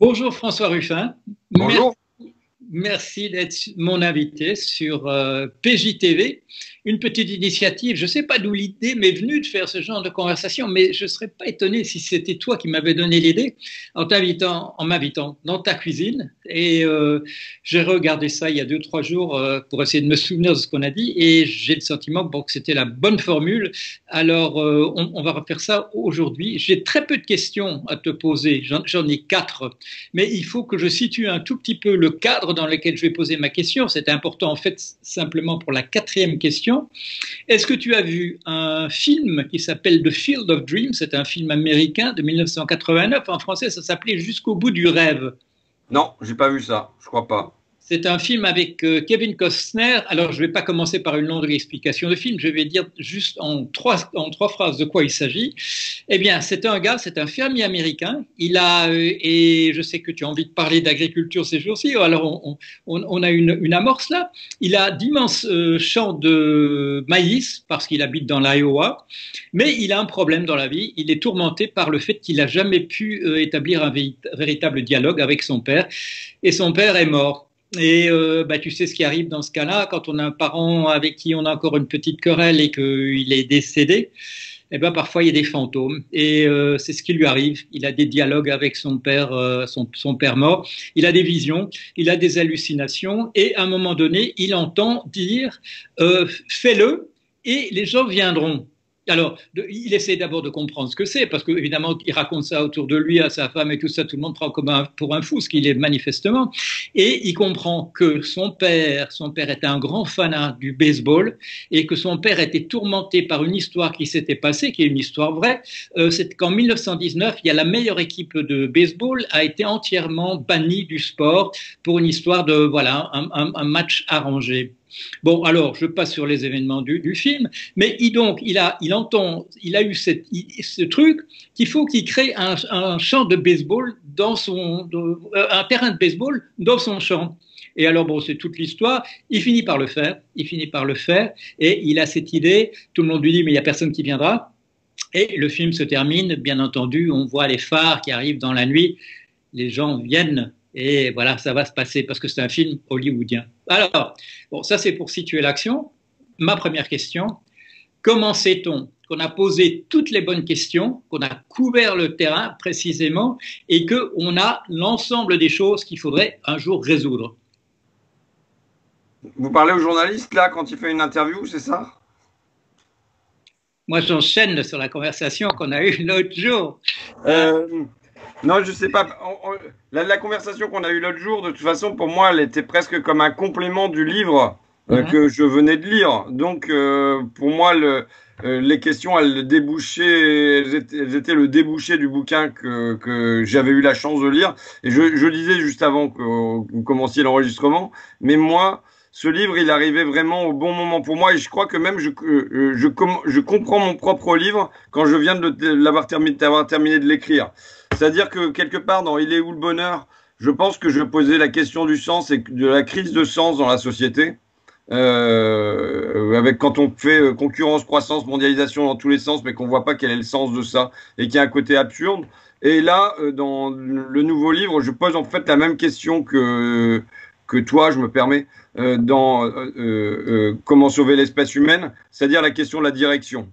Bonjour François Ruffin. Bonjour. Merci d'être mon invité sur PJTV. Une petite initiative, je ne sais pas d'où l'idée m'est venue de faire ce genre de conversation, mais je ne serais pas étonné si c'était toi qui m'avais donné l'idée en m'invitant dans ta cuisine. Et j'ai regardé ça il y a 2 ou 3 jours pour essayer de me souvenir de ce qu'on a dit et j'ai le sentiment que c'était la bonne formule. Alors, on va refaire ça aujourd'hui. J'ai très peu de questions à te poser, j'en ai 4, mais il faut que je situe un tout petit peu le cadre dans lequel je vais poser ma question. C'est important en fait simplement pour la 4e question. Est-ce que tu as vu un film qui s'appelle The Field of Dreams? C'est un film américain de 1989. En français, ça s'appelait Jusqu'au bout du rêve. Non, j'ai pas vu ça, je crois pas. C'est un film avec Kevin Costner. Alors, je ne vais pas commencer par une longue explication de film. Je vais dire juste en trois phrases de quoi il s'agit. Eh bien, c'est un fermier américain. Il a, et je sais que tu as envie de parler d'agriculture ces jours-ci, alors on a une amorce là. Il a d'immenses champs de maïs parce qu'il habite dans l'Iowa, mais il a un problème dans la vie. Il est tourmenté par le fait qu'il n'a jamais pu établir un véritable dialogue avec son père. Et son père est mort. Et tu sais ce qui arrive dans ce cas-là, quand on a un parent avec qui on a encore une petite querelle et qu'il est décédé, eh ben, parfois il y a des fantômes. Et c'est ce qui lui arrive. Il a des dialogues avec son père, son père mort. Il a des visions, il a des hallucinations. Et à un moment donné, il entend dire fais-le et les gens viendront. Alors, il essaie d'abord de comprendre ce que c'est, parce qu'évidemment, il raconte ça autour de lui, à sa femme et tout ça, tout le monde prend pour un fou, ce qu'il est manifestement. Et il comprend que son père était un grand fanat du baseball, et que son père était tourmenté par une histoire qui s'était passée, qui est une histoire vraie. C'est qu'en 1919, il y a la meilleure équipe de baseball a été entièrement bannie du sport pour une histoire de, voilà, un match arrangé. Bon, alors, je passe sur les événements du film, mais il a eu ce truc qu'il faut qu'il crée un champ de baseball un terrain de baseball dans son champ. Et alors, bon, c'est toute l'histoire. Il finit par le faire, et il a cette idée. Tout le monde lui dit, mais il n'y a personne qui viendra. Et le film se termine, bien entendu, on voit les phares qui arrivent dans la nuit. Les gens viennent. Et voilà, ça va se passer parce que c'est un film hollywoodien. Alors, bon, ça c'est pour situer l'action. Ma première question, comment sait-on qu'on a posé toutes les bonnes questions, qu'on a couvert le terrain précisément et qu'on a l'ensemble des choses qu'il faudrait un jour résoudre? Vous parlez au journaliste là quand il fait une interview, c'est ça? Moi, j'enchaîne sur la conversation qu'on a eue l'autre jour. Non, je sais pas. La conversation qu'on a eue l'autre jour, de toute façon, pour moi, elle était presque comme un complément du livre que je venais de lire. Donc, pour moi, les questions, elles étaient le débouché du bouquin que j'avais eu la chance de lire. Et je disais juste avant que vous commenciez l'enregistrement, mais moi, ce livre, il arrivait vraiment au bon moment pour moi. Et je crois que même je comprends mon propre livre quand je viens d'avoir terminé de l'écrire. C'est-à-dire que quelque part dans Il est où le bonheur, je pense que je posais la question du sens et de la crise de sens dans la société. Avec quand on fait concurrence, croissance, mondialisation dans tous les sens, mais qu'on voit pas quel est le sens de ça et qu'il y a un côté absurde. Et là, dans le nouveau livre, je pose en fait la même question que toi, je me permets, dans Comment sauver l'espèce humaine, c'est-à-dire la question de la direction.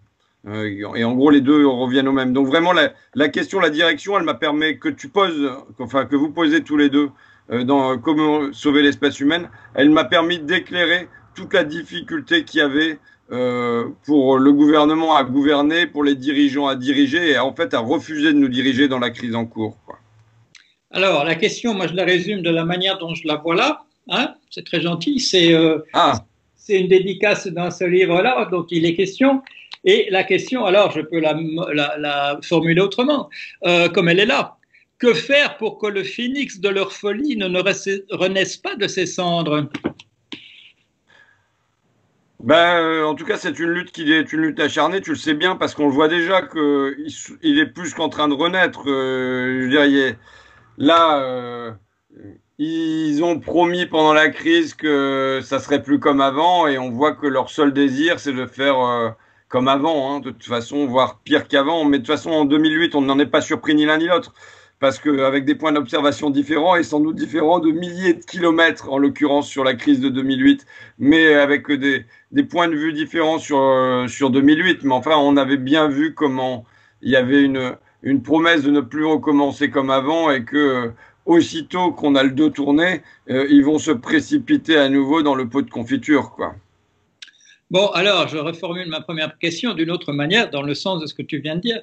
Et en gros, les deux reviennent au même. Donc vraiment, la question, la direction, elle m'a permis que vous posez tous les deux dans Comment sauver l'espèce humaine, elle m'a permis d'éclairer toute la difficulté qu'il y avait pour le gouvernement à gouverner, pour les dirigeants à diriger, et en fait à refuser de nous diriger dans la crise en cours, quoi. Alors, la question, moi, je la résume de la manière dont je la vois là. Hein, c'est très gentil. C'est une dédicace dans ce livre-là, dont il est question. Et la question, alors, je peux la formuler autrement, comme elle est là. Que faire pour que le phénix de leur folie ne renaisse pas de ses cendres? En tout cas, c'est une lutte qui est une lutte acharnée, tu le sais bien, parce qu'on le voit déjà qu'il est plus qu'en train de renaître. Je veux dire, là, ils ont promis pendant la crise que ça serait plus comme avant, et on voit que leur seul désir, c'est de faire comme avant, hein, de toute façon, voire pire qu'avant. Mais de toute façon, en 2008, on n'en est pas surpris ni l'un ni l'autre. parce qu'avec des points d'observation différents et sans doute différents de milliers de kilomètres, en l'occurrence sur la crise de 2008, mais avec des points de vue différents sur 2008. Mais enfin, on avait bien vu comment il y avait une promesse de ne plus recommencer comme avant et que aussitôt qu'on a le dos tourné, ils vont se précipiter à nouveau dans le pot de confiture, quoi. Bon, alors, je reformule ma première question d'une autre manière, dans le sens de ce que tu viens de dire.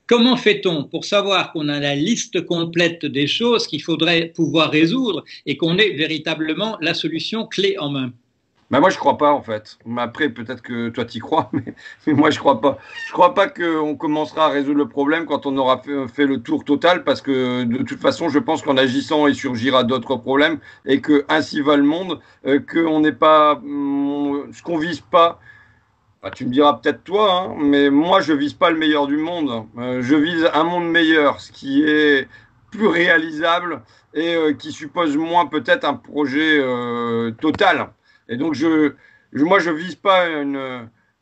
Comment fait-on pour savoir qu'on a la liste complète des choses qu'il faudrait pouvoir résoudre et qu'on ait véritablement la solution clé en main? Ben moi, je crois pas, en fait. Après, peut-être que toi, t'y crois, mais moi, je crois pas. Je crois pas qu'on commencera à résoudre le problème quand on aura fait le tour total, parce que de toute façon, je pense qu'en agissant, il surgira d'autres problèmes et que ainsi va le monde, qu'on n'est pas, ce qu'on vise pas. Bah, tu me diras peut-être toi, hein, mais moi, je vise pas le meilleur du monde. Je vise un monde meilleur, ce qui est plus réalisable et qui suppose moins peut-être un projet total. Et donc, moi, je vise pas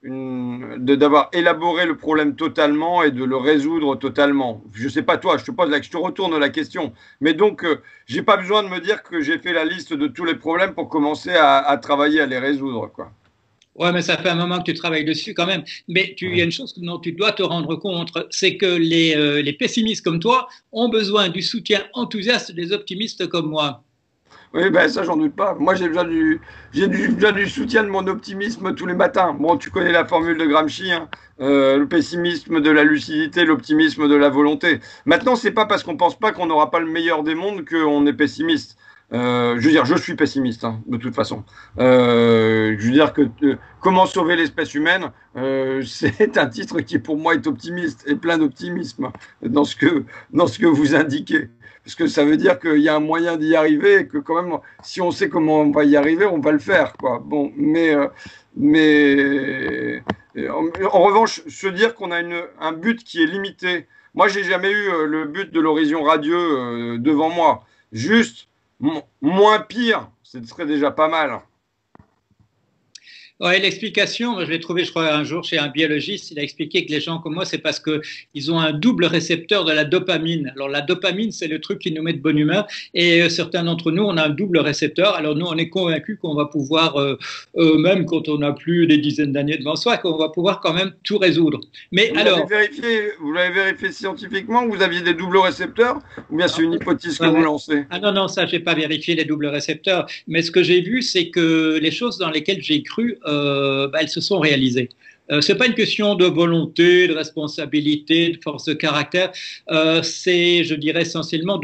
d'avoir élaboré le problème totalement et de le résoudre totalement. Je sais pas toi, je te retourne la question. Mais donc, j'ai pas besoin de me dire que j'ai fait la liste de tous les problèmes pour commencer à travailler à les résoudre, quoi. Ouais, mais ça fait un moment que tu travailles dessus quand même. Mais il y a une chose dont tu dois te rendre compte, c'est que les pessimistes comme toi ont besoin du soutien enthousiaste des optimistes comme moi. Oui, ben ça, j'en doute pas. Moi, besoin du soutien de mon optimisme tous les matins. Bon, tu connais la formule de Gramsci, hein, le pessimisme de la lucidité, l'optimisme de la volonté. Maintenant, c'est pas parce qu'on pense pas qu'on n'aura pas le meilleur des mondes qu'on est pessimiste. Je veux dire, je suis pessimiste, hein, de toute façon. Je veux dire que comment sauver l'espèce humaine, c'est un titre qui pour moi est optimiste et plein d'optimisme dans ce que vous indiquez. Parce que ça veut dire qu'il y a un moyen d'y arriver et que quand même, si on sait comment on va y arriver, on va le faire, quoi. Bon, en revanche, se dire qu'on a un but qui est limité. Moi, j'ai jamais eu le but de l'horizon radieux devant moi. Juste moins pire, ce serait déjà pas mal. Ouais, l'explication, je l'ai trouvé, je crois, un jour chez un biologiste, il a expliqué que les gens comme moi, c'est parce qu'ils ont un double récepteur de la dopamine. Alors, la dopamine, c'est le truc qui nous met de bonne humeur, et certains d'entre nous, on a un double récepteur. Alors, nous, on est convaincus qu'on va pouvoir, même quand on n'a plus des dizaines d'années devant soi, qu'on va pouvoir quand même tout résoudre. Mais vous l'avez vérifié scientifiquement, vous aviez des doubles récepteurs, ou bien c'est une hypothèse que vous lancez? Ah non, non, ça, j'ai pas vérifié les doubles récepteurs. Mais ce que j'ai vu, c'est que les choses dans lesquelles j'ai cru, elles se sont réalisées. Ce n'est pas une question de volonté, de responsabilité, de force de caractère. C'est, je dirais, essentiellement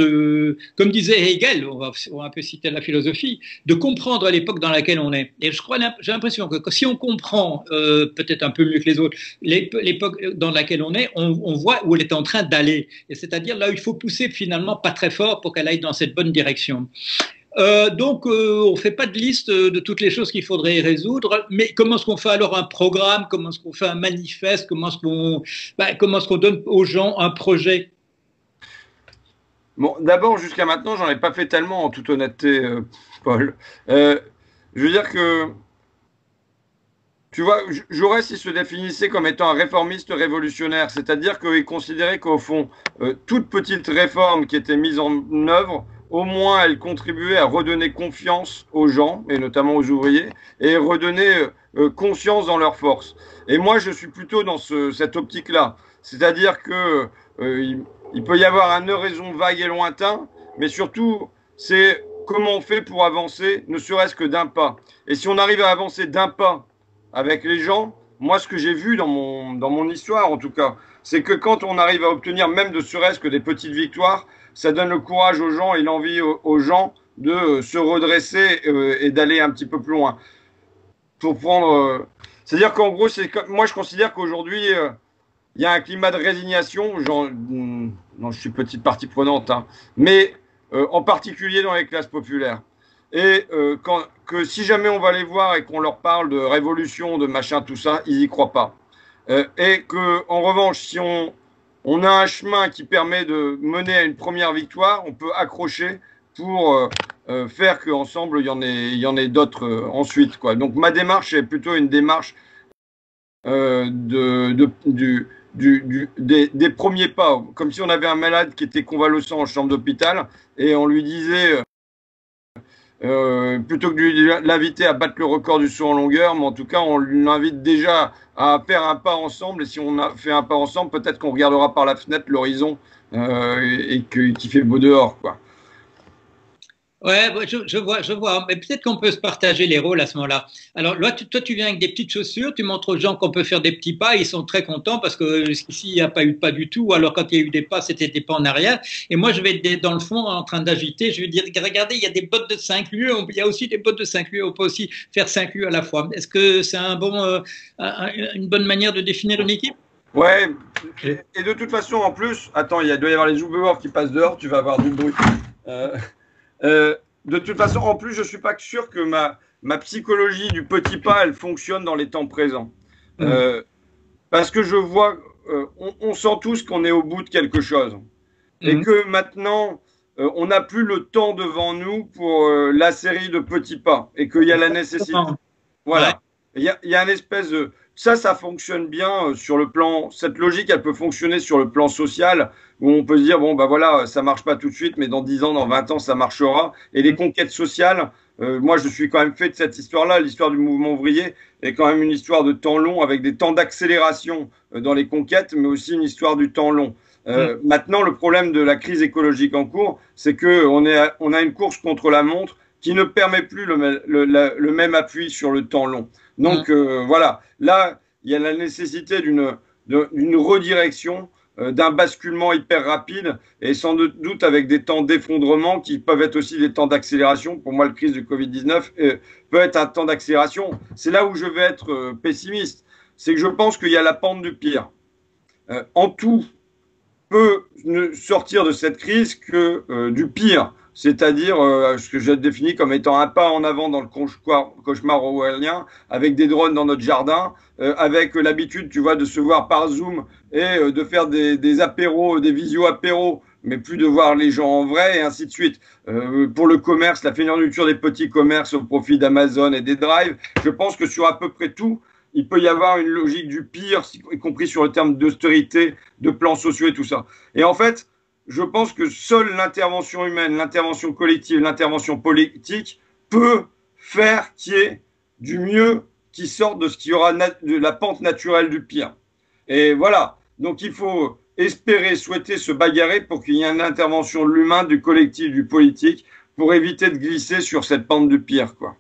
comme disait Hegel, on va un peu citer la philosophie, de comprendre l'époque dans laquelle on est. Et j'ai l'impression que si on comprend, peut-être un peu mieux que les autres, l'époque dans laquelle on est, on voit où elle est en train d'aller. Et c'est-à-dire là où il faut pousser finalement pas très fort pour qu'elle aille dans cette bonne direction. Donc, on ne fait pas de liste de toutes les choses qu'il faudrait résoudre, mais comment est-ce qu'on fait alors un programme, comment est-ce qu'on fait un manifeste, comment est-ce qu'on donne aux gens un projet? Bon, d'abord, jusqu'à maintenant, j'en ai pas fait tellement, en toute honnêteté, Paul. Je veux dire que, tu vois, Jaurès, il se définissait comme étant un réformiste révolutionnaire, c'est-à-dire qu'il considérait qu'au fond, toute petite réforme qui était mise en œuvre, au moins elle contribuait à redonner confiance aux gens, et notamment aux ouvriers, et redonner conscience dans leurs forces. Et moi, je suis plutôt dans cette optique-là. C'est-à-dire que il peut y avoir un horizon vague et lointain, mais surtout, c'est comment on fait pour avancer, ne serait-ce que d'un pas. Et si on arrive à avancer d'un pas avec les gens, moi, ce que j'ai vu dans mon histoire, en tout cas, c'est que quand on arrive à obtenir même de serait-ce que des petites victoires, ça donne le courage aux gens et l'envie aux gens de se redresser et d'aller un petit peu plus loin. Pour prendre, c'est-à-dire qu'en gros, moi je considère qu'aujourd'hui il y a un climat de résignation. Non, je suis petite partie prenante, hein, mais en particulier dans les classes populaires. Et que si jamais on va les voir et qu'on leur parle de révolution, de machin, tout ça, ils y croient pas. Et que en revanche, si on a un chemin qui permet de mener à une première victoire, on peut accrocher pour faire qu'ensemble, il y en ait d'autres ensuite, quoi. Donc ma démarche est plutôt une démarche des premiers pas, comme si on avait un malade qui était convalescent en chambre d'hôpital et on lui disait, plutôt que de l'inviter à battre le record du saut en longueur, mais en tout cas, on l'invite déjà à faire un pas ensemble. Et si on a fait un pas ensemble, peut-être qu'on regardera par la fenêtre l'horizon et qu'il fait beau dehors, quoi. Ouais, je vois. Mais peut-être qu'on peut se partager les rôles à ce moment-là. Alors, là, toi, tu viens avec des petites chaussures, tu montres aux gens qu'on peut faire des petits pas, ils sont très contents parce que jusqu'ici, il n'y a pas eu de pas du tout. Ou alors, quand il y a eu des pas, c'était des pas en arrière. Et moi, je vais être dans le fond en train d'agiter. Je vais dire, regardez, il y a des bottes de 5 lieues. Il y a aussi des bottes de 5 lieues. On peut aussi faire 5 lieues à la fois. Est-ce que c'est une bonne manière de définir une équipe? Ouais, et de toute façon, en plus, attends, il doit y avoir les joueurs qui passent dehors, tu vas avoir du bruit. De toute façon, en plus, je suis pas sûr que ma psychologie du petit pas, elle fonctionne dans les temps présents. Parce que je vois, on sent tous qu'on est au bout de quelque chose. Et que maintenant, on n'a plus le temps devant nous pour la série de petits pas. Et qu'il y a la nécessité. Voilà. Il y a une espèce de... Ça fonctionne bien sur le plan... Cette logique, elle peut fonctionner sur le plan social, où on peut se dire, bon, bah voilà, ça marche pas tout de suite, mais dans 10 ans, dans 20 ans, ça marchera. Et les conquêtes sociales, moi, je suis quand même fait de cette histoire-là. L'histoire du mouvement ouvrier est quand même une histoire de temps long, avec des temps d'accélération dans les conquêtes, mais aussi une histoire du temps long. Maintenant, le problème de la crise écologique en cours, c'est qu'on a une course contre la montre qui ne permet plus le même appui sur le temps long. Donc voilà, là, il y a la nécessité d'une redirection, d'un basculement hyper rapide et sans doute avec des temps d'effondrement qui peuvent être aussi des temps d'accélération. Pour moi, la crise du Covid-19 peut être un temps d'accélération. C'est là où je vais être pessimiste. C'est que je pense qu'il y a la pente du pire. En tout, peut ne sortir de cette crise que du pire, c'est-à-dire ce que j'ai défini comme étant un pas en avant dans le cauchemar orwellien, avec des drones dans notre jardin, avec l'habitude, tu vois, de se voir par Zoom et de faire des apéros, des visio-apéros, mais plus de voir les gens en vrai, et ainsi de suite. Pour le commerce, la fermeture des petits commerces au profit d'Amazon et des drives, je pense que sur à peu près tout, il peut y avoir une logique du pire, y compris sur le terme d'austérité, de plans sociaux et tout ça. Et en fait, je pense que seule l'intervention humaine, l'intervention collective, l'intervention politique peut faire qu'il y ait du mieux qui sorte de ce qui aura de la pente naturelle du pire. Et voilà. Donc il faut espérer, souhaiter se bagarrer pour qu'il y ait une intervention de l'humain, du collectif, du politique, pour éviter de glisser sur cette pente du pire, quoi.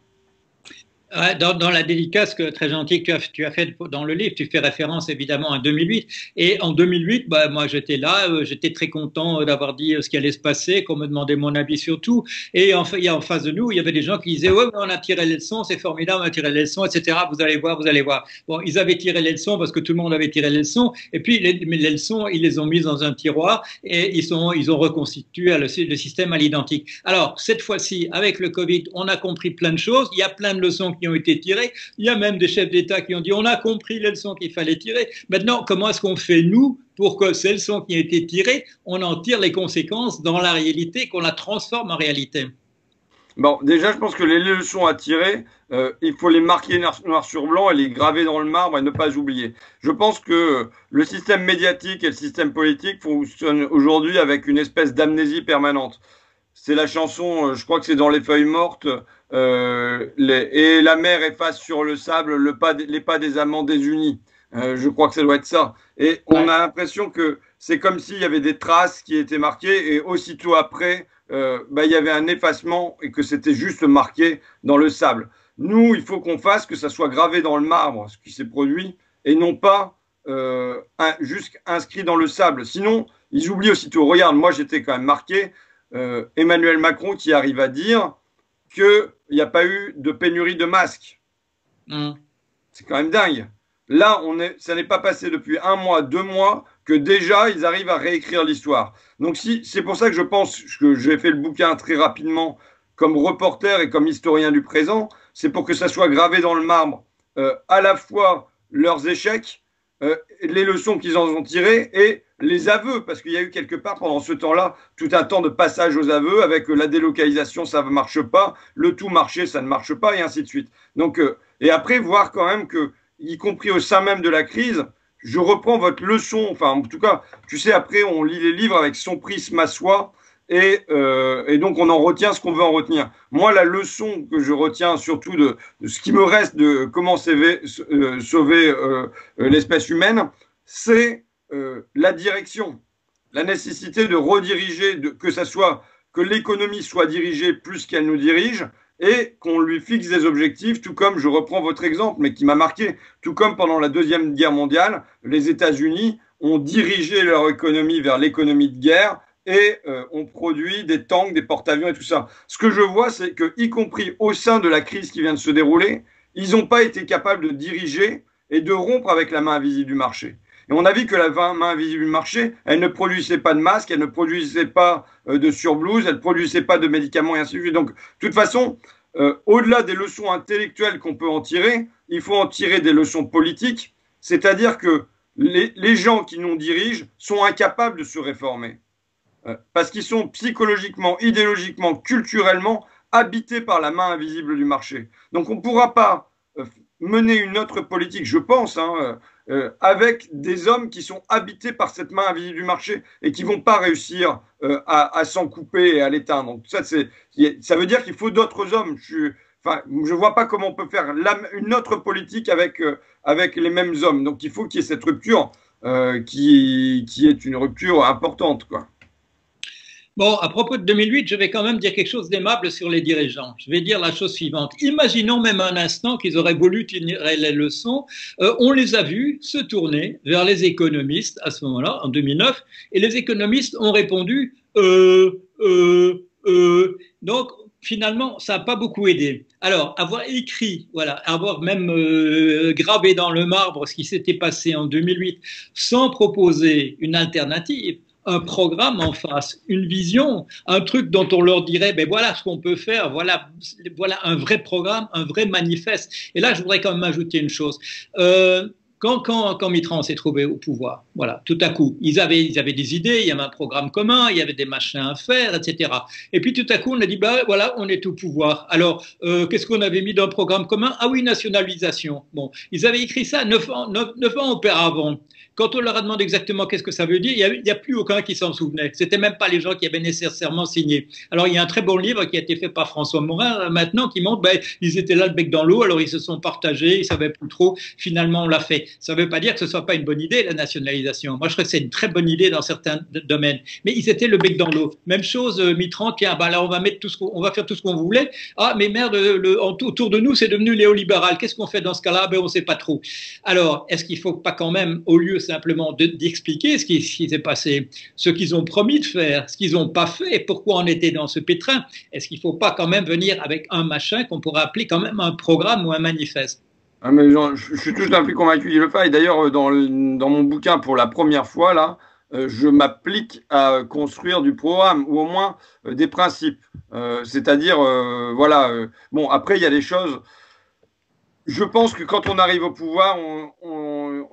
Dans la dédicace très gentille que tu as faite dans le livre, tu fais référence évidemment à 2008. Et en 2008, bah, moi j'étais là, j'étais très content d'avoir dit ce qui allait se passer, qu'on me demandait mon avis sur tout. Et en face de nous, il y avait des gens qui disaient ouais, on a tiré les leçons, c'est formidable, on a tiré les leçons, etc. Vous allez voir, vous allez voir. Bon, ils avaient tiré les leçons parce que tout le monde avait tiré les leçons. Et puis les leçons, ils les ont mises dans un tiroir et ils ont reconstitué le système à l'identique. Alors cette fois-ci, avec le Covid, on a compris plein de choses. Il y a plein de leçons qui ont été tirées. Il y a même des chefs d'État qui ont dit on a compris les leçons qu'il fallait tirer. Maintenant, comment est-ce qu'on fait, nous, pour que ces leçons qui ont été tirées, on en tire les conséquences dans la réalité, qu'on la transforme en réalité? Bon, déjà, je pense que les leçons à tirer, il faut les marquer noir sur blanc et les graver dans le marbre et ne pas oublier. Je pense que le système médiatique et le système politique fonctionnent aujourd'hui avec une espèce d'amnésie permanente. C'est la chanson, je crois que c'est dans Les Feuilles Mortes, et la mer efface sur le sable les pas des amants désunis. Je crois que ça doit être ça. Et on a l'impression que c'est comme s'il y avait des traces qui étaient marquées et aussitôt après, il y avait un effacement et que c'était juste marqué dans le sable. Nous, il faut qu'on fasse que ça soit gravé dans le marbre, ce qui s'est produit, et non pas juste inscrit dans le sable. Sinon, ils oublient aussitôt. Regarde, moi j'étais quand même marqué. Emmanuel Macron qui arrive à dire qu'il n'y a pas eu de pénurie de masques. C'est quand même dingue. Là, ça n'est pas passé depuis 1 mois, 2 mois, que déjà, ils arrivent à réécrire l'histoire. Donc, c'est pour ça que je pense que j'ai fait le bouquin très rapidement comme reporter et comme historien du présent. C'est pour que ça soit gravé dans le marbre à la fois leurs échecs, les leçons qu'ils en ont tirées et les aveux, parce qu'il y a eu quelque part pendant ce temps-là tout un temps de passage aux aveux avec la délocalisation, ça ne marche pas, le tout marché, ça ne marche pas, et ainsi de suite. Donc, et après, voir quand même que, y compris au sein même de la crise, je reprends votre leçon, enfin en tout cas, tu sais, après on lit les livres avec son prisme à soi, et donc on en retient ce qu'on veut en retenir. Moi, la leçon que je retiens surtout de ce qui me reste de comment sauver l'espèce humaine, c'est la direction, la nécessité de rediriger, que ça soit que l'économie soit dirigée plus qu'elle nous dirige, et qu'on lui fixe des objectifs, tout comme, je reprends votre exemple, mais qui m'a marqué, tout comme pendant la Deuxième Guerre mondiale, les États-Unis ont dirigé leur économie vers l'économie de guerre et ont produit des tanks, des porte-avions et tout ça. Ce que je vois, c'est que, y compris au sein de la crise qui vient de se dérouler, ils n'ont pas été capables de diriger et de rompre avec la main invisible du marché. Et on a vu que la main invisible du marché, elle ne produisait pas de masques, elle ne produisait pas de surblouses, elle ne produisait pas de médicaments et ainsi de suite. Donc, de toute façon, au-delà des leçons intellectuelles qu'on peut en tirer, il faut en tirer des leçons politiques, c'est-à-dire que les gens qui nous dirigent sont incapables de se réformer. Parce qu'ils sont psychologiquement, idéologiquement, culturellement habités par la main invisible du marché. Donc on ne pourra pas mener une autre politique, je pense, avec des hommes qui sont habités par cette main invisible du marché et qui ne vont pas réussir à s'en couper et à l'éteindre. Donc ça veut dire qu'il faut d'autres hommes. Je ne vois pas comment on peut faire une autre politique avec les mêmes hommes. Donc il faut qu'il y ait cette rupture qui est une rupture importante, quoi. Bon, à propos de 2008, je vais quand même dire quelque chose d'aimable sur les dirigeants. Je vais dire la chose suivante. Imaginons même un instant qu'ils auraient voulu tirer les leçons. On les a vus se tourner vers les économistes à ce moment-là, en 2009, et les économistes ont répondu Donc, finalement, ça n'a pas beaucoup aidé. Alors, avoir écrit, voilà, avoir même gravé dans le marbre ce qui s'était passé en 2008 sans proposer une alternative, un programme en face, une vision, un truc dont on leur dirait, ben voilà ce qu'on peut faire, voilà un vrai programme, un vrai manifeste. Et là, je voudrais quand même ajouter une chose. Quand Mitterrand s'est trouvé au pouvoir, voilà, tout à coup, ils avaient des idées, il y avait un programme commun, il y avait des machins à faire, etc. Et puis tout à coup, on a dit, ben voilà, on est au pouvoir. Alors, qu'est-ce qu'on avait mis dans le programme commun? Ah oui, nationalisation. Bon, ils avaient écrit ça 9 ans auparavant. Quand on leur a demandé exactement qu'est-ce que ça veut dire, il n'y a plus aucun qui s'en souvenait. C'était même pas les gens qui avaient nécessairement signé. Alors, il y a un très bon livre qui a été fait par François Morin maintenant qui montre, ben, ils étaient là le bec dans l'eau, alors ils se sont partagés, ils savaient plus trop. Finalement, on l'a fait. Ça ne veut pas dire que ce soit pas une bonne idée, la nationalisation. Moi, je crois que c'est une très bonne idée dans certains domaines. Mais ils étaient le bec dans l'eau. Même chose, Mitterrand, tiens, ben là, on va faire tout ce qu'on voulait. Ah, mais merde, autour de nous, c'est devenu néolibéral. Qu'est-ce qu'on fait dans ce cas-là? Ben, on ne sait pas trop. Alors, est-ce qu'il ne faut pas quand même, au lieu simplement d'expliquer ce qui s'est passé, ce qu'ils ont promis de faire, ce qu'ils n'ont pas fait, pourquoi on était dans ce pétrin, est-ce qu'il ne faut pas quand même venir avec un machin qu'on pourrait appeler quand même un programme ou un manifeste? Ah mais je suis tout à fait convaincu qu'il le fait. Et d'ailleurs, dans mon bouquin, pour la première fois, là, je m'applique à construire du programme, ou au moins des principes. C'est-à-dire, voilà. Bon, après, il y a des choses. Je pense que quand on arrive au pouvoir,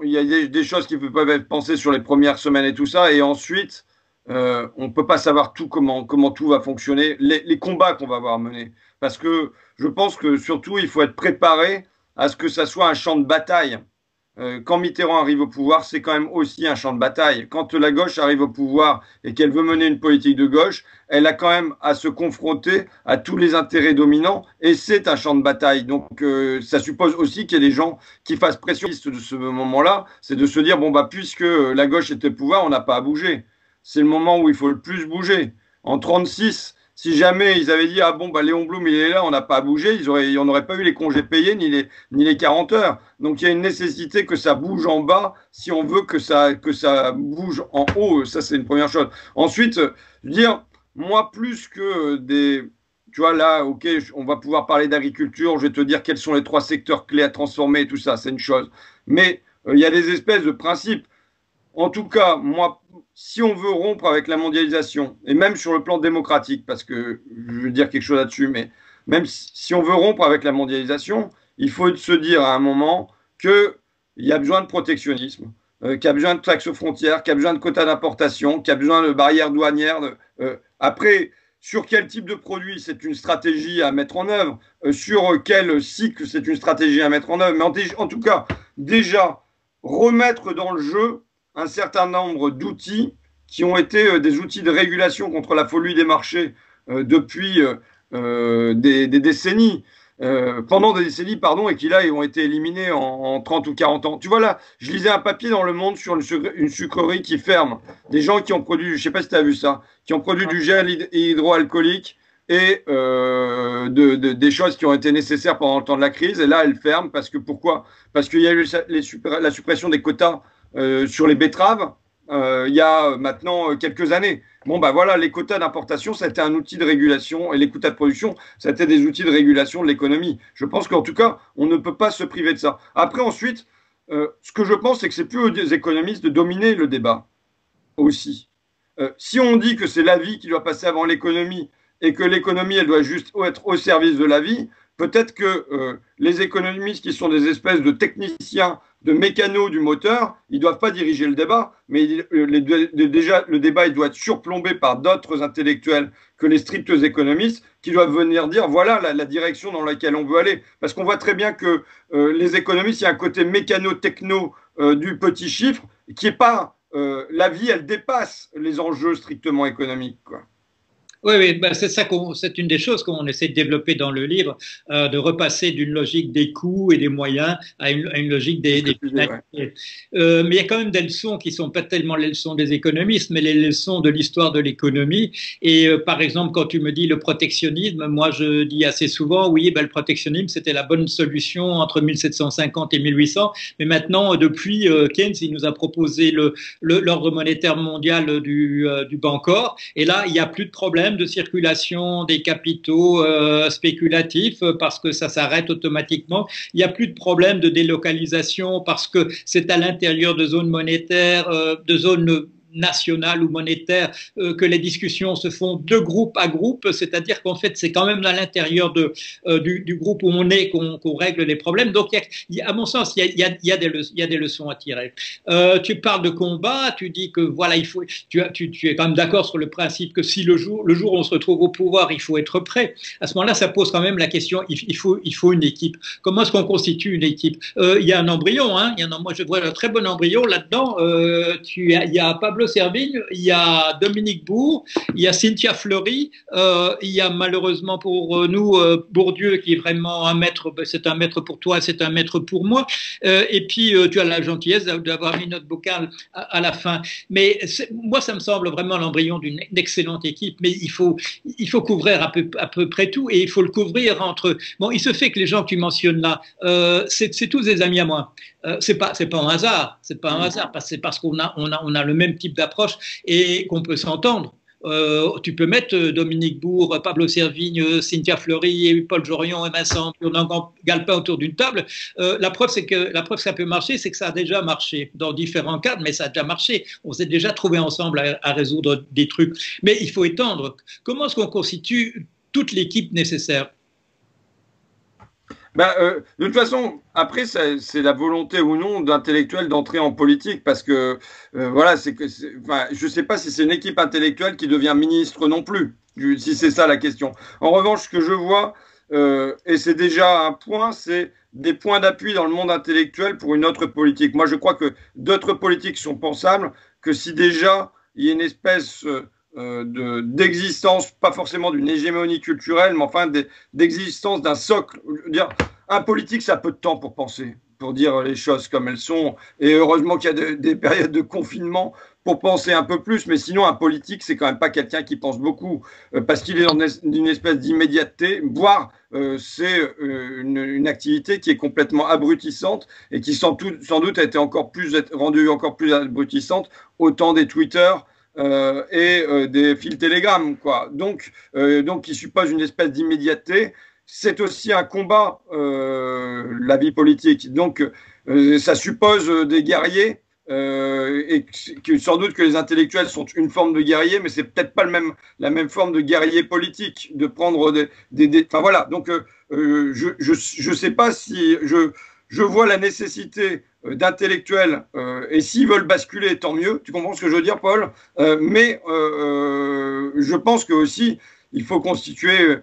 il y a des choses qui peuvent être pensées sur les premières semaines et tout ça, et ensuite, on ne peut pas savoir tout comment tout va fonctionner, les combats qu'on va avoir menés. Parce que je pense que surtout, il faut être préparé à ce que ça soit un champ de bataille. Quand Mitterrand arrive au pouvoir, c'est quand même aussi un champ de bataille. Quand la gauche arrive au pouvoir et qu'elle veut mener une politique de gauche, elle a quand même à se confronter à tous les intérêts dominants et c'est un champ de bataille. Donc ça suppose aussi qu'il y ait des gens qui fassent pression de ce moment-là, c'est de se dire, bon, bah, puisque la gauche était au pouvoir, on n'a pas à bouger. C'est le moment où il faut le plus bouger. En 1936, si jamais ils avaient dit, ah bon, bah, Léon Blum, il est là, on n'a pas à bouger, on n'aurait pas eu les congés payés ni les 40 heures. Donc il y a une nécessité que ça bouge en bas si on veut que ça bouge en haut. Ça, c'est une première chose. Ensuite, je veux dire, moi, plus que tu vois, là, ok, on va pouvoir parler d'agriculture, je vais te dire quels sont les 3 secteurs clés à transformer et tout ça, c'est une chose. Mais il y a des espèces de principes. En tout cas, moi, si on veut rompre avec la mondialisation, et même sur le plan démocratique, parce que je veux dire quelque chose là-dessus, mais même si on veut rompre avec la mondialisation, il faut se dire à un moment qu'il y a besoin de protectionnisme, qu'il y a besoin de taxes aux frontières, qu'il y a besoin de quotas d'importation, qu'il y a besoin de barrières douanières. Après, sur quel type de produit, c'est une stratégie à mettre en œuvre, sur quel cycle, c'est une stratégie à mettre en œuvre. Mais en tout cas, déjà, remettre dans le jeu un certain nombre d'outils qui ont été des outils de régulation contre la folie des marchés depuis des décennies, pendant des décennies, pardon, et qui là ont été éliminés en 30 ou 40 ans. Tu vois là, je lisais un papier dans Le Monde sur une sucrerie qui ferme. Des gens qui ont produit, je ne sais pas si tu as vu ça, qui ont produit du gel hydroalcoolique et des choses qui ont été nécessaires pendant le temps de la crise. Et là, elle ferme parce que pourquoi? Parce qu'il y a eu la suppression des quotas sur les betteraves il y a maintenant quelques années. Bon, bah voilà, les quotas d'importation, ça a été un outil de régulation, et les quotas de production, ça a été des outils de régulation de l'économie. Je pense qu'en tout cas, on ne peut pas se priver de ça. Après, ensuite, ce que je pense, c'est que c'est plus aux économistes de dominer le débat aussi. Si on dit que c'est la vie qui doit passer avant l'économie et que l'économie, elle doit juste être au service de la vie, peut-être que les économistes qui sont des espèces de techniciens, de mécanos du moteur, ils ne doivent pas diriger le débat, mais déjà le débat il doit être surplombé par d'autres intellectuels que les stricts économistes qui doivent venir dire voilà la direction dans laquelle on veut aller. Parce qu'on voit très bien que les économistes, il y a un côté mécano-techno du petit chiffre qui n'est pas... la vie, elle dépasse les enjeux strictement économiques, quoi. Oui, oui, ben c'est une des choses qu'on essaie de développer dans le livre, de repasser d'une logique des coûts et des moyens à une logique des finalités. Ouais. Mais il y a quand même des leçons qui sont pas tellement les leçons des économistes, mais les leçons de l'histoire de l'économie. Et par exemple, quand tu me dis le protectionnisme, moi je dis assez souvent, oui, ben, le protectionnisme c'était la bonne solution entre 1750 et 1800, mais maintenant depuis Keynes, il nous a proposé l'ordre monétaire mondial du Bancor, et là il n'y a plus de problème de circulation des capitaux spéculatifs parce que ça s'arrête automatiquement. Il n'y a plus de problème de délocalisation parce que c'est à l'intérieur de zones monétaires, de zones nationales ou monétaires, que les discussions se font de groupe à groupe, c'est-à-dire qu'en fait, c'est quand même à l'intérieur du groupe où on est qu'on règle les problèmes. Donc, à mon sens, il y a des leçons à tirer. Tu parles de combat, tu dis que voilà, tu es quand même d'accord sur le principe que si le jour où on se retrouve au pouvoir, il faut être prêt. À ce moment-là, ça pose quand même la question, il faut une équipe. Comment est-ce qu'on constitue une équipe? Il y a un embryon, hein, moi je vois un très bon embryon là-dedans. Il y a Pablo Servigne, il y a Dominique Bourg, il y a Cynthia Fleury, il y a malheureusement pour nous Bourdieu qui est vraiment un maître, c'est un maître pour toi, c'est un maître pour moi, et puis tu as la gentillesse d'avoir mis notre bocal à la fin. Mais moi ça me semble vraiment l'embryon d'une excellente équipe, mais il faut couvrir à peu près tout, et il faut le couvrir entre... Bon, il se fait que les gens que tu mentionnes là, c'est tous des amis à moi. C'est pas un hasard, c'est parce qu'on a le même type d'approche et qu'on peut s'entendre. Tu peux mettre Dominique Bourg, Pablo Servigne, Cynthia Fleury, Paul Jorion et Vincent Galpin autour d'une table. La preuve que ça peut marcher, c'est que ça a déjà marché dans différents cadres, mais ça a déjà marché. On s'est déjà trouvé ensemble à résoudre des trucs. Mais il faut étendre. Comment est-ce qu'on constitue toute l'équipe nécessaire? De toute façon, après, c'est la volonté ou non d'intellectuels d'entrer en politique, parce que voilà, je ne sais pas si c'est une équipe intellectuelle qui devient ministre non plus, si c'est ça la question. En revanche, ce que je vois, et c'est déjà un point, c'est des points d'appui dans le monde intellectuel pour une autre politique. Moi, je crois que d'autres politiques sont pensables que si déjà il y a une espèce d'existence, pas forcément d'une hégémonie culturelle, mais enfin d'existence d'un socle. Un politique, ça a peu de temps pour penser, pour dire les choses comme elles sont. Et heureusement qu'il y a des périodes de confinement pour penser un peu plus. Mais sinon, un politique, c'est quand même pas quelqu'un qui pense beaucoup, parce qu'il est dans une espèce d'immédiateté, voire c'est une activité qui est complètement abrutissante et qui sans doute a été rendue encore plus abrutissante au temps des Twitter, et des fils Telegram, quoi. Donc, qui suppose une espèce d'immédiateté. C'est aussi un combat, la vie politique. Donc, ça suppose des guerriers, et sans doute que les intellectuels sont une forme de guerrier, mais c'est peut-être pas la même forme de guerrier politique, de prendre enfin voilà. Donc, je sais pas si je vois la nécessité d'intellectuels, et s'ils veulent basculer, tant mieux. Tu comprends ce que je veux dire, Paul? Mais je pense que aussi il faut constituer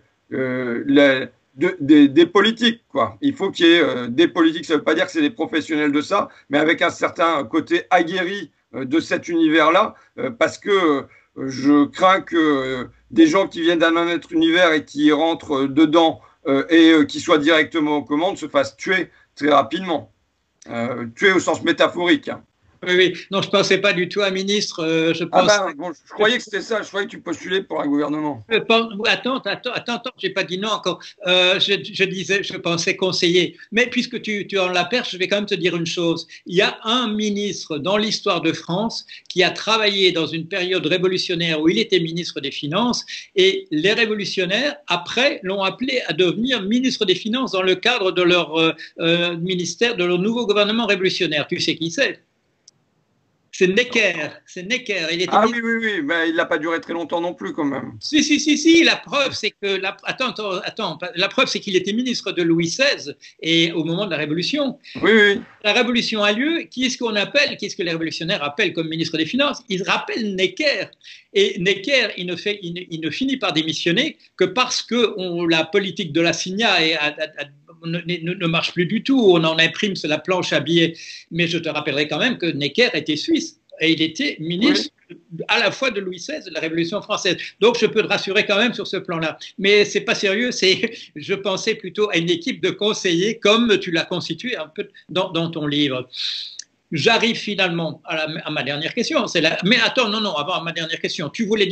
des politiques, quoi. Il faut qu'il y ait des politiques. Ça ne veut pas dire que c'est des professionnels de ça, mais avec un certain côté aguerri de cet univers-là, parce que je crains que des gens qui viennent d'un autre univers et qui rentrent dedans et qui soient directement aux commandes se fassent tuer très rapidement. Tuer au sens métaphorique, hein. Oui, oui. Non, je ne pensais pas du tout à un ministre. Je Ah pense. ben, bon, je croyais que c'était ça. Je croyais que tu postulais pour un gouvernement. Attends, j'ai pas dit non encore. Je disais, je pensais conseiller. Mais puisque tu en la perche, je vais quand même te dire une chose. Il y a un ministre dans l'histoire de France qui a travaillé dans une période révolutionnaire où il était ministre des Finances et les révolutionnaires, après, l'ont appelé à devenir ministre des Finances dans le cadre de leur ministère, de leur nouveau gouvernement révolutionnaire. Tu sais qui c'est? C'est Necker. C'est Necker. Ah oui, oui, oui, mais il n'a pas duré très longtemps non plus, quand même. Si. La preuve, c'est que attends. La preuve, c'est qu'il était ministre de Louis XVI et au moment de la Révolution. Oui, oui. La Révolution a lieu. Qui est-ce qu'on appelle? Qui est-ce que les révolutionnaires appellent comme ministre des Finances? Ils rappellent Necker. Et Necker, il ne finit par démissionner que parce que la politique de l'assignat ne marche plus du tout. On en imprime sur la planche à billets. Mais je te rappellerai quand même que Necker était suisse. Et il était ministre à la fois de Louis XVI et de la Révolution française. Donc, je peux te rassurer quand même sur ce plan-là. Mais ce n'est pas sérieux. Je pensais plutôt à une équipe de conseillers comme tu l'as constituée un peu dans ton livre. J'arrive finalement à ma dernière question. Mais attends, non, avant ma dernière question. Tu voulais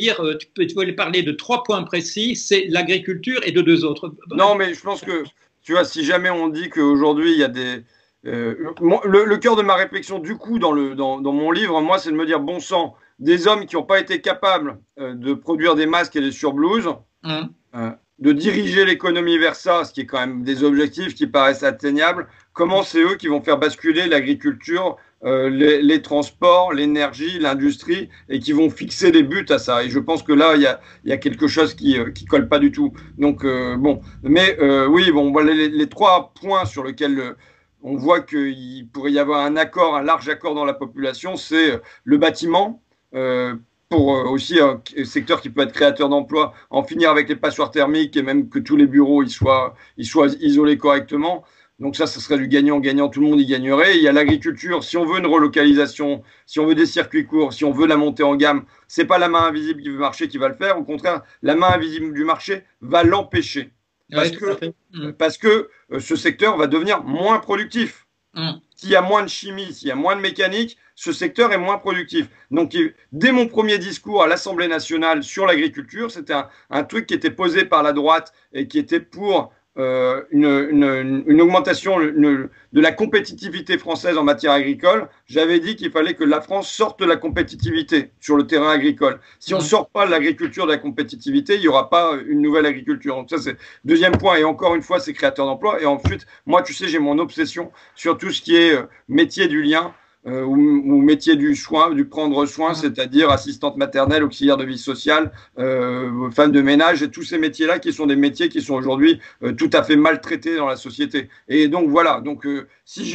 parler de 3 points précis, c'est l'agriculture et de 2 autres. Non, mais je pense que, tu vois, si jamais on dit qu'aujourd'hui, il y a des... le cœur de ma réflexion, du coup, dans mon livre, moi, c'est de me dire, bon sang, des hommes qui n'ont pas été capables de produire des masques et des surblouses, de diriger l'économie vers ça, ce qui est quand même des objectifs qui paraissent atteignables, comment c'est eux qui vont faire basculer l'agriculture, les transports, l'énergie, l'industrie, et qui vont fixer des buts à ça. Et je pense que là, il y a quelque chose qui colle pas du tout. Donc, bon. Mais oui, bon, voilà les 3 points sur lesquels... on voit qu'il pourrait y avoir un large accord dans la population, c'est le bâtiment, pour aussi un secteur qui peut être créateur d'emplois, en finir avec les passoires thermiques et même que tous les bureaux ils soient isolés correctement. Donc ça serait du gagnant-gagnant, tout le monde y gagnerait. Il y a l'agriculture, si on veut une relocalisation, si on veut des circuits courts, si on veut la montée en gamme, c'est pas la main invisible du marché qui va le faire, au contraire, la main invisible du marché va l'empêcher. Parce que ce secteur va devenir moins productif. S'il y a moins de chimie, s'il y a moins de mécanique, ce secteur est moins productif. Donc, dès mon premier discours à l'Assemblée nationale sur l'agriculture, c'était un truc qui était posé par la droite et qui était pour une augmentation de la compétitivité française en matière agricole. J'avais dit qu'il fallait que la France sorte de la compétitivité sur le terrain agricole. Si on ne sort pas de l'agriculture de la compétitivité, il n'y aura pas une nouvelle agriculture. Donc ça, c'est deuxième point. Et encore une fois, c'est créateur d'emplois. Et ensuite, moi, tu sais, j'ai mon obsession sur tout ce qui est métier du lien. Ou métier du soin, du prendre soin, c'est-à-dire assistante maternelle, auxiliaire de vie sociale, femme de ménage, et tous ces métiers-là qui sont des métiers qui sont aujourd'hui tout à fait maltraités dans la société. Et donc voilà, donc si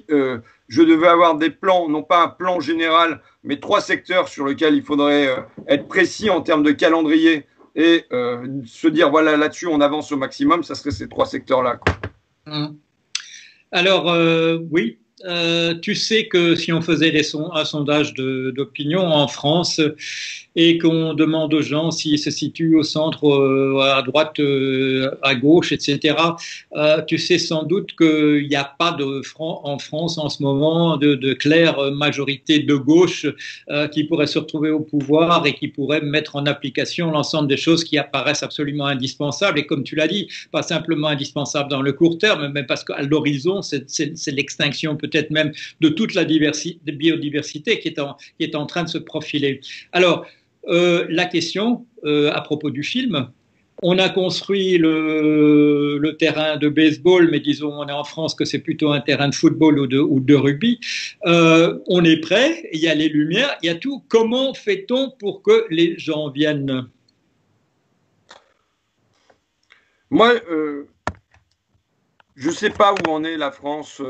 je devais avoir des plans, non pas un plan général, mais 3 secteurs sur lesquels il faudrait être précis en termes de calendrier et se dire voilà, là-dessus on avance au maximum, ça serait ces 3 secteurs-là. Alors oui. Tu sais que si on faisait un sondage d'opinion en France et qu'on demande aux gens s'ils se situent au centre, à droite, à gauche, etc., tu sais sans doute qu'il n'y a pas en France en ce moment de claire majorité de gauche qui pourrait se retrouver au pouvoir et qui pourrait mettre en application l'ensemble des choses qui apparaissent absolument indispensables. Et comme tu l'as dit, pas simplement indispensables dans le court terme, mais parce qu'à l'horizon, c'est l'extinction peut-être même de toute la biodiversité qui est en train de se profiler. Alors, la question à propos du film, on a construit le terrain de baseball, mais disons, on est en France que c'est plutôt un terrain de football ou de rugby. On est prêt, il y a les lumières, il y a tout. Comment fait-on pour que les gens viennent? Moi, je ne sais pas où en est la France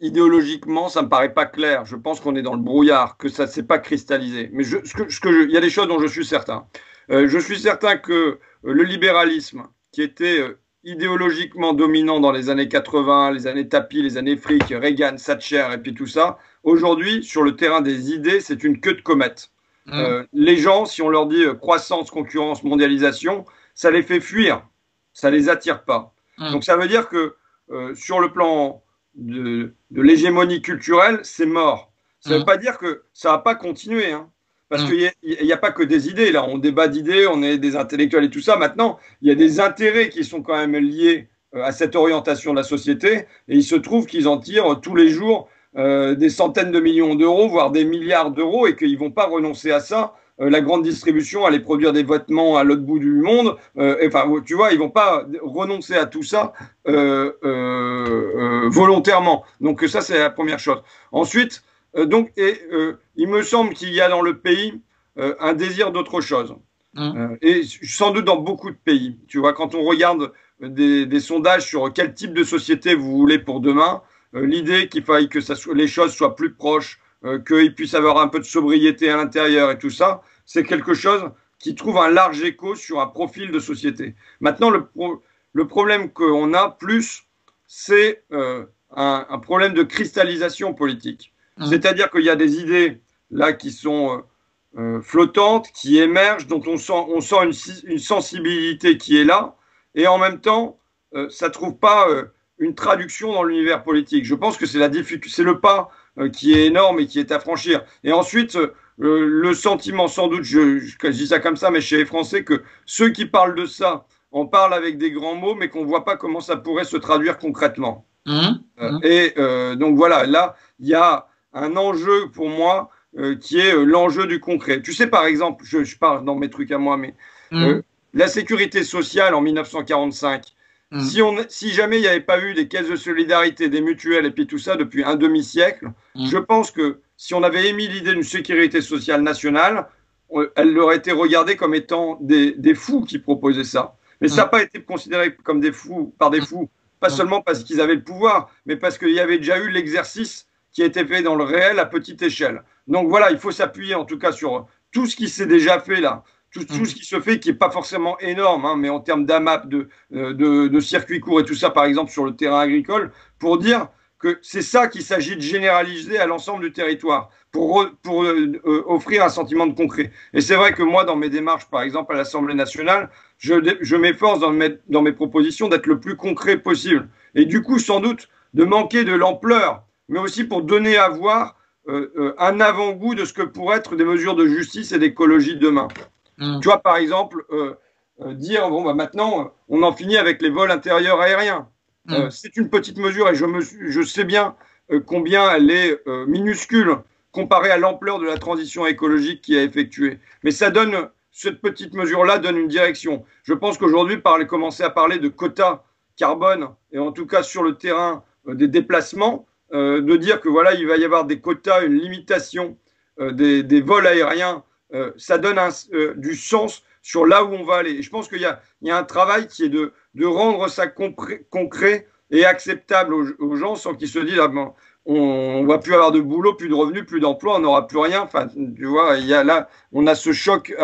idéologiquement, ça me paraît pas clair. Je pense qu'on est dans le brouillard, que ça ne s'est pas cristallisé. Mais il y a des choses dont je suis certain. Je suis certain que le libéralisme, qui était idéologiquement dominant dans les années 80, les années tapis, les années fric, Reagan, Thatcher et puis tout ça, aujourd'hui, sur le terrain des idées, c'est une queue de comète. Les gens, si on leur dit croissance, concurrence, mondialisation, ça les fait fuir, ça les attire pas. Donc ça veut dire que sur le plan de l'hégémonie culturelle, c'est mort. Ça ne veut pas dire que ça va pas continuer, hein. Parce qu'il n'y a pas que des idées. Là, on débat d'idées, on est des intellectuels et tout ça. Maintenant, il y a des intérêts qui sont quand même liés à cette orientation de la société. Et il se trouve qu'ils en tirent tous les jours des centaines de millions d'euros, voire des milliards d'euros, et qu'ils ne vont pas renoncer à ça. La grande distribution, aller produire des vêtements à l'autre bout du monde. Enfin, tu vois, ils ne vont pas renoncer à tout ça volontairement. Donc ça, c'est la première chose. Ensuite, il me semble qu'il y a dans le pays un désir d'autre chose. Et sans doute dans beaucoup de pays. Tu vois, quand on regarde des sondages sur quel type de société vous voulez pour demain, l'idée qu'il faille que les choses soient plus proches, qu'il puisse avoir un peu de sobriété à l'intérieur et tout ça, c'est quelque chose qui trouve un large écho sur un profil de société. Maintenant, le problème qu'on a plus, c'est un problème de cristallisation politique. C'est-à-dire qu'il y a des idées là qui sont flottantes, qui émergent, dont on sent une sensibilité qui est là, et en même temps, ça ne trouve pas une traduction dans l'univers politique. Je pense que c'est le pas qui est énorme et qui est à franchir. Et ensuite, le sentiment, sans doute, je dis ça comme ça, mais chez les Français, que ceux qui parlent de ça en parlent avec des grands mots, mais qu'on ne voit pas comment ça pourrait se traduire concrètement. Donc voilà, là, il y a un enjeu pour moi qui est l'enjeu du concret. Tu sais, par exemple, je parle dans mes trucs à moi, mais la sécurité sociale en 1945, si jamais il n'y avait pas eu des caisses de solidarité, des mutuelles et puis tout ça depuis un demi-siècle, je pense que si on avait émis l'idée d'une sécurité sociale nationale, elle aurait été regardée comme étant des fous qui proposaient ça. Mais ça n'a pas été considéré comme des fous, par des fous, pas seulement parce qu'ils avaient le pouvoir, mais parce qu'il y avait déjà eu l'exercice qui a été fait dans le réel à petite échelle. Donc voilà, il faut s'appuyer en tout cas sur tout ce qui s'est déjà fait là, tout ce qui se fait qui n'est pas forcément énorme, hein, mais en termes d'AMAP, de circuits courts et tout ça, par exemple, sur le terrain agricole, pour dire que c'est ça qu'il s'agit de généraliser à l'ensemble du territoire, pour offrir un sentiment de concret. Et c'est vrai que moi, dans mes démarches, par exemple, à l'Assemblée nationale, je m'efforce dans mes propositions d'être le plus concret possible. Et du coup, sans doute, de manquer de l'ampleur, mais aussi pour donner à voir un avant-goût de ce que pourraient être des mesures de justice et d'écologie demain. Tu vois, par exemple, dire, bon, bah, maintenant, on en finit avec les vols intérieurs aériens. C'est une petite mesure et je sais bien combien elle est minuscule comparée à l'ampleur de la transition écologique qui a effectuée. Mais cette petite mesure-là donne une direction. Je pense qu'aujourd'hui, commencer à parler de quotas carbone, et en tout cas sur le terrain des déplacements, de dire que voilà, il va y avoir des quotas, une limitation des vols aériens, ça donne du sens sur là où on va aller. Et je pense qu'il y a un travail qui est de rendre ça concret et acceptable aux gens sans qu'ils se disent ah ben, on ne va plus avoir de boulot, plus de revenus, plus d'emploi, on n'aura plus rien. Enfin, tu vois, là, on a ce choc.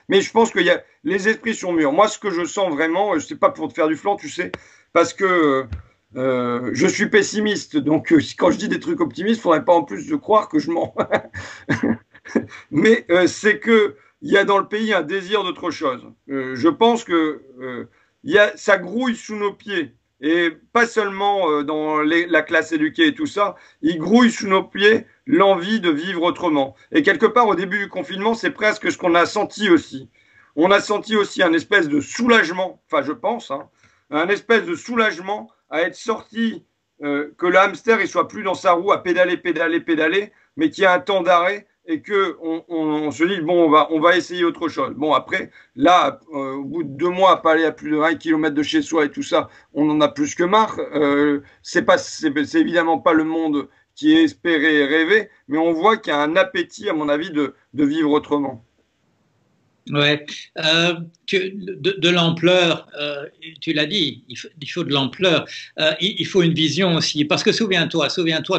Mais je pense que les esprits sont mûrs. Moi, ce que je sens vraiment, c'est pas pour te faire du flanc, tu sais, parce que je suis pessimiste. Donc, quand je dis des trucs optimistes, il ne faudrait pas en plus de croire que je mens. Mais c'est qu'il y a dans le pays un désir d'autre chose. Je pense que ça grouille sous nos pieds. Et pas seulement dans la classe éduquée et tout ça, il grouille sous nos pieds l'envie de vivre autrement. Et quelque part, au début du confinement, c'est presque ce qu'on a senti aussi. On a senti aussi un espèce de soulagement, enfin je pense, hein, un espèce de soulagement à être sorti, que le hamster il soit plus dans sa roue à pédaler, mais qu'il y a un temps d'arrêt et qu'on se dit, bon, on va essayer autre chose. Bon, après, là, au bout de 2 mois, à pas aller à plus de 1 km de chez soi et tout ça, on en a plus que marre. C'est évidemment pas le monde qui est espéré et rêvé, mais on voit qu'il y a un appétit, à mon avis, de vivre autrement. Ouais, de l'ampleur, tu l'as dit, il faut de l'ampleur, il faut une vision aussi, parce que souviens-toi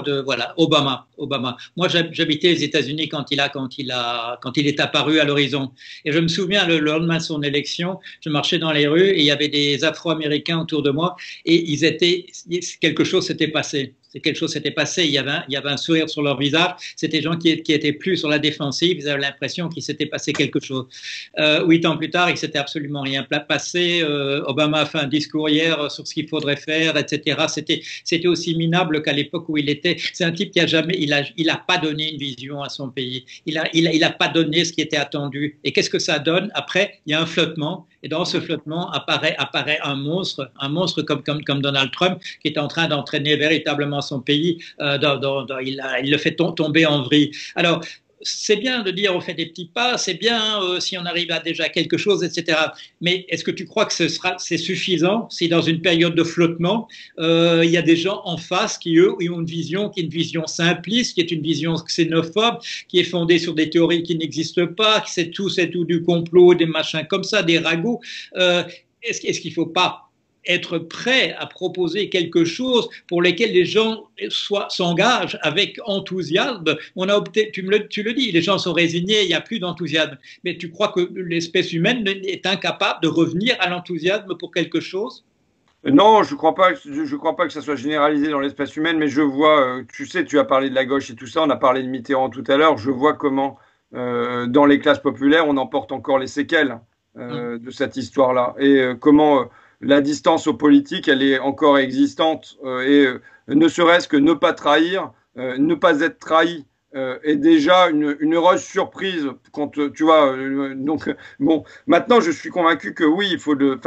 de voilà Obama. Moi, j'habitais les États-Unis quand il est apparu à l'horizon, et je me souviens le lendemain de son élection, je marchais dans les rues et il y avait des Afro-Américains autour de moi, et quelque chose s'était passé. Quelque chose s'était passé, il y avait un sourire sur leur visage, c'était des gens qui étaient plus sur la défensive, ils avaient l'impression qu'il s'était passé quelque chose. 8 ans plus tard, il s'était absolument rien passé. Obama a fait un discours hier sur ce qu'il faudrait faire, etc. C'était aussi minable qu'à l'époque où il était. C'est un type qui a jamais, il a pas donné une vision à son pays. Il a pas donné ce qui était attendu. Et qu'est-ce que ça donne? Après, il y a un flottement. Et dans ce flottement apparaît un monstre comme Donald Trump, qui est en train d'entraîner véritablement son pays. Il le fait tomber en vrille. Alors, c'est bien de dire on fait des petits pas, c'est bien si on arrive à déjà quelque chose, etc. Mais est-ce que tu crois que c'est suffisant si dans une période de flottement, il y a des gens en face qui, eux, ont une vision qui est une vision simpliste, qui est une vision xénophobe, qui est fondée sur des théories qui n'existent pas, qui c'est tout du complot, des machins comme ça, des ragots. Est-ce qu'il ne faut pas être prêt à proposer quelque chose pour lequel les gens s'engagent avec enthousiasme? Tu le dis, les gens sont résignés, il n'y a plus d'enthousiasme. Mais tu crois que l'espèce humaine est incapable de revenir à l'enthousiasme pour quelque chose? Non, je crois pas que ça soit généralisé dans l'espèce humaine, mais je vois, tu sais, tu as parlé de la gauche et tout ça, on a parlé de Mitterrand tout à l'heure, je vois comment dans les classes populaires, on en porte encore les séquelles de cette histoire-là, et comment la distance aux politiques, elle est encore existante, ne serait-ce que ne pas trahir, ne pas être trahi. Est déjà une heureuse surprise quand tu vois donc bon maintenant je suis convaincu que oui il faut de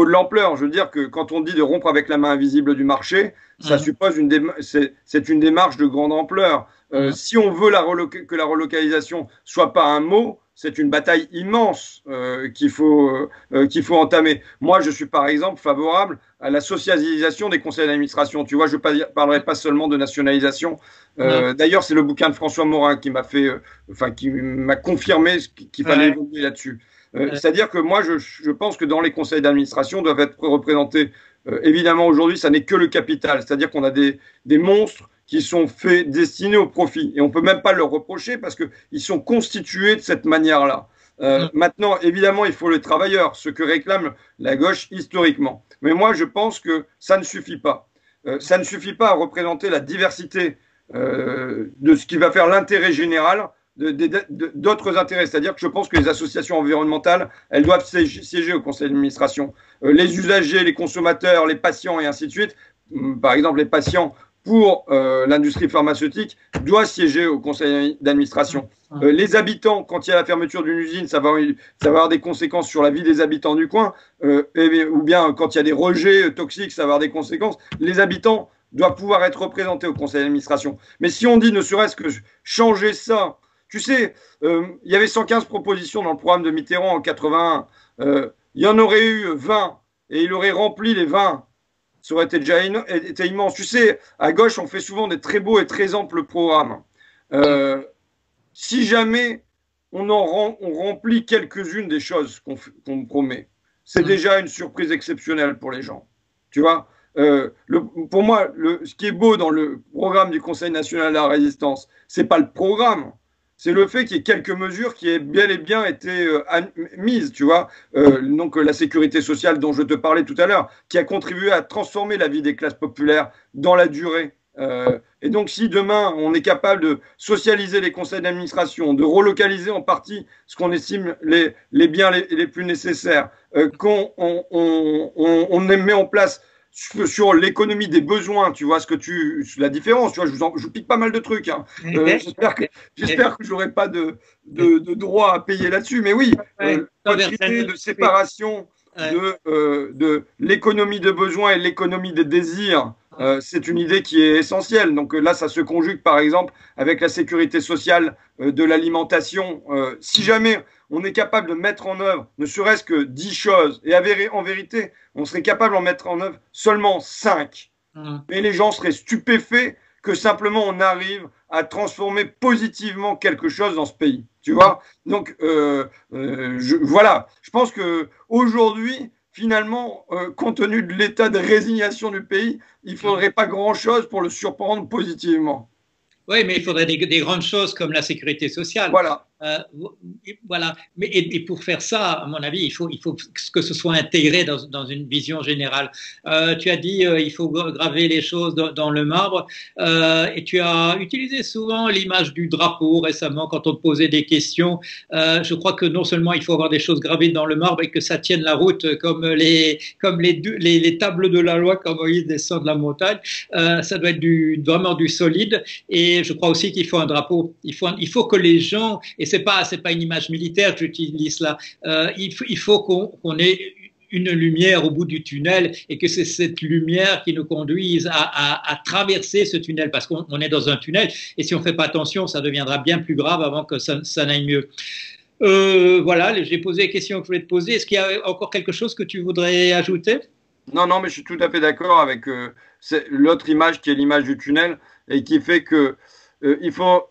l'ampleur. Je veux dire que quand on dit de rompre avec la main invisible du marché, ça suppose c'est une démarche de grande ampleur. Si on veut que la relocalisation soit pas un mot, c'est une bataille immense qu'il faut entamer. Moi, je suis par exemple favorable à la socialisation des conseils d'administration. Tu vois, je ne parlerai pas seulement de nationalisation. D'ailleurs, c'est le bouquin de François Morin qui m'a qui m'a confirmé qu'il fallait évoluer là-dessus. C'est-à-dire que moi, je pense que dans les conseils d'administration doivent être représentés. Évidemment, aujourd'hui, ça n'est que le capital. C'est-à-dire qu'on a des monstres qui sont destinés au profit. Et on ne peut même pas leur reprocher parce qu'ils sont constitués de cette manière-là. Maintenant, évidemment, il faut les travailleurs, ce que réclame la gauche historiquement. Mais moi, je pense que ça ne suffit pas. Ça ne suffit pas à représenter la diversité de ce qui va faire l'intérêt général d'autres intérêts. C'est-à-dire que je pense que les associations environnementales, elles doivent siéger au conseil d'administration. Les usagers, les consommateurs, les patients et ainsi de suite, par exemple les patients pour l'industrie pharmaceutique, doivent siéger au conseil d'administration. Les habitants, quand il y a la fermeture d'une usine, ça va avoir des conséquences sur la vie des habitants du coin, ou bien quand il y a des rejets toxiques, ça va avoir des conséquences. Les habitants doivent pouvoir être représentés au conseil d'administration. Mais si on dit ne serait-ce que changer ça, tu sais, il y avait 115 propositions dans le programme de Mitterrand en 81. Il y en aurait eu 20 et il aurait rempli les 20. Ça aurait été déjà été immense. Tu sais, à gauche, on fait souvent des très beaux et très amples programmes. Si jamais on remplit quelques-unes des choses qu'on promet, c'est déjà une surprise exceptionnelle pour les gens. Tu vois, pour moi, ce qui est beau dans le programme du Conseil national de la résistance, c'est pas le programme. C'est le fait qu'il y ait quelques mesures qui aient bel et bien été mises, tu vois. Donc la sécurité sociale dont je te parlais tout à l'heure, qui a contribué à transformer la vie des classes populaires dans la durée. Et donc si demain on est capable de socialiser les conseils d'administration, de relocaliser en partie ce qu'on estime les biens les plus nécessaires, qu'on met en place sur l'économie des besoins, tu vois la différence, tu vois, je vous pique pas mal de trucs. Hein. J'espère que j'aurai pas de droit à payer là-dessus, mais oui, idée de séparation de l'économie de besoin et l'économie des désirs, c'est une idée qui est essentielle. Donc là, ça se conjugue par exemple avec la sécurité sociale de l'alimentation. Si jamais on est capable de mettre en œuvre ne serait-ce que 10 choses, et en vérité, on serait capable d'en mettre en œuvre seulement 5. Mais les gens seraient stupéfaits que simplement on arrive à transformer positivement quelque chose dans ce pays. Tu vois? Donc, voilà. Je pense que aujourd'hui, finalement, compte tenu de l'état de résignation du pays, il ne faudrait pas grand-chose pour le surprendre positivement. Oui, mais il faudrait des grandes choses comme la sécurité sociale. Voilà. Voilà. Mais, et pour faire ça, à mon avis, il faut que ce soit intégré dans une vision générale. Tu as dit il faut graver les choses dans le marbre et tu as utilisé souvent l'image du drapeau récemment quand on te posait des questions. Je crois que non seulement il faut avoir des choses gravées dans le marbre et que ça tienne la route comme les tables de la loi quand Moïse descend de la montagne, ça doit être vraiment du solide. Et je crois aussi qu'il faut un drapeau. Il faut que les gens, et c'est pas une image militaire que j'utilise là, il faut qu'on ait une lumière au bout du tunnel et que c'est cette lumière qui nous conduise à traverser ce tunnel parce qu'on est dans un tunnel et si on ne fait pas attention, ça deviendra bien plus grave avant que ça n'aille mieux. Voilà, j'ai posé les questions que je voulais te poser. Est-ce qu'il y a encore quelque chose que tu voudrais ajouter? Non, non, mais je suis tout à fait d'accord avec l'autre image qui est l'image du tunnel et qui fait que il faut,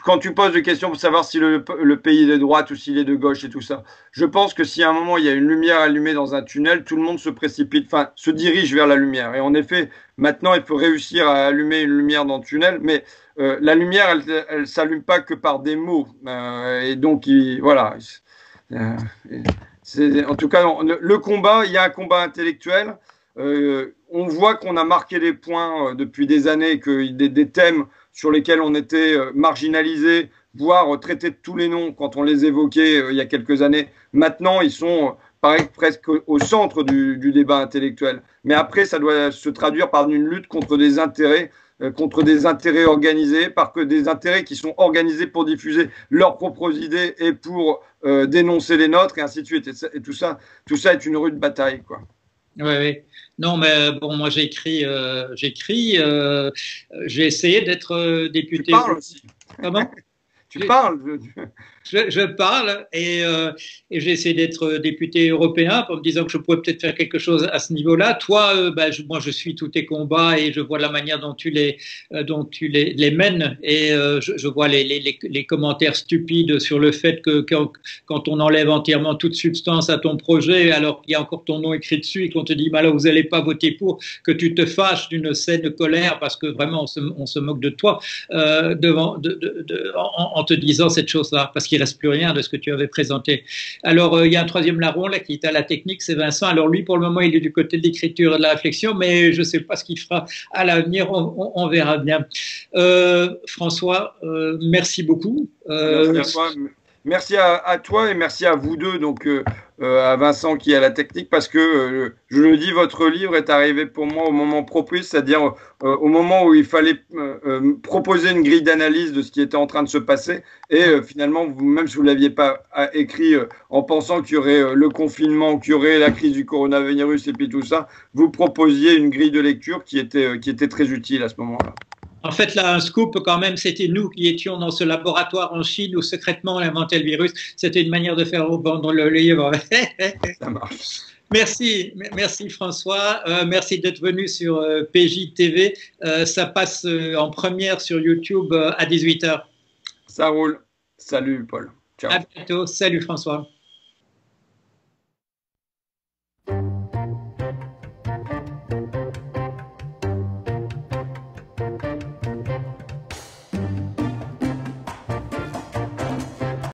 quand tu poses des questions pour savoir si le pays est de droite ou s'il est de gauche et tout ça, je pense que si à un moment il y a une lumière allumée dans un tunnel, tout le monde se précipite, enfin se dirige vers la lumière. Et en effet, maintenant il faut réussir à allumer une lumière dans le tunnel, mais la lumière, elle s'allume pas que par des mots. Et donc, voilà. En tout cas, le combat, il y a un combat intellectuel. On voit qu'on a marqué des points depuis des années, que des thèmes sur lesquels on était marginalisés, voire traités de tous les noms quand on les évoquait il y a quelques années. Maintenant, ils sont presque au centre du débat intellectuel. Mais après, ça doit se traduire par une lutte contre des intérêts organisés, par que des intérêts qui sont organisés pour diffuser leurs propres idées et pour dénoncer les nôtres, et ainsi de suite. Et tout ça est une rude bataille, quoi. Oui, oui. Non, mais bon, moi j'écris, j'ai essayé d'être député. Tu parles aussi. Comment? Tu parles. Je parle et j'ai essayé d'être député européen en me disant que je pourrais peut-être faire quelque chose à ce niveau-là. Toi, moi, je suis tous tes combats et je vois la manière dont tu les mènes et je vois les commentaires stupides sur le fait que quand on enlève entièrement toute substance à ton projet, alors qu'il y a encore ton nom écrit dessus et qu'on te dit, bah là, vous n'allez pas voter pour, que tu te fâches d'une saine colère parce que vraiment on se moque de toi en te disant cette chose-là, parce qu'il reste plus rien de ce que tu avais présenté. Alors, il y a un troisième larron là qui est à la technique, c'est Vincent. Alors lui, pour le moment, il est du côté de l'écriture et de la réflexion, mais je ne sais pas ce qu'il fera à l'avenir, on verra bien. François, merci beaucoup. Merci à toi. Merci à toi et merci à vous deux, donc à Vincent qui est à la technique, parce que je le dis, votre livre est arrivé pour moi au moment propice, c'est-à-dire au moment où il fallait proposer une grille d'analyse de ce qui était en train de se passer. Et finalement, même si vous ne l'aviez pas écrit en pensant qu'il y aurait le confinement, qu'il y aurait la crise du coronavirus et puis tout ça, vous proposiez une grille de lecture qui était très utile à ce moment-là. En fait, là, un scoop quand même, c'était nous qui étions dans ce laboratoire en Chine où secrètement on inventait le virus. C'était une manière de faire vendre le livre. Ça marche. Merci François. Merci d'être venu sur PJTV. Ça passe en première sur YouTube à 18h. Ça roule. Salut Paul. Ciao. À bientôt. Salut François.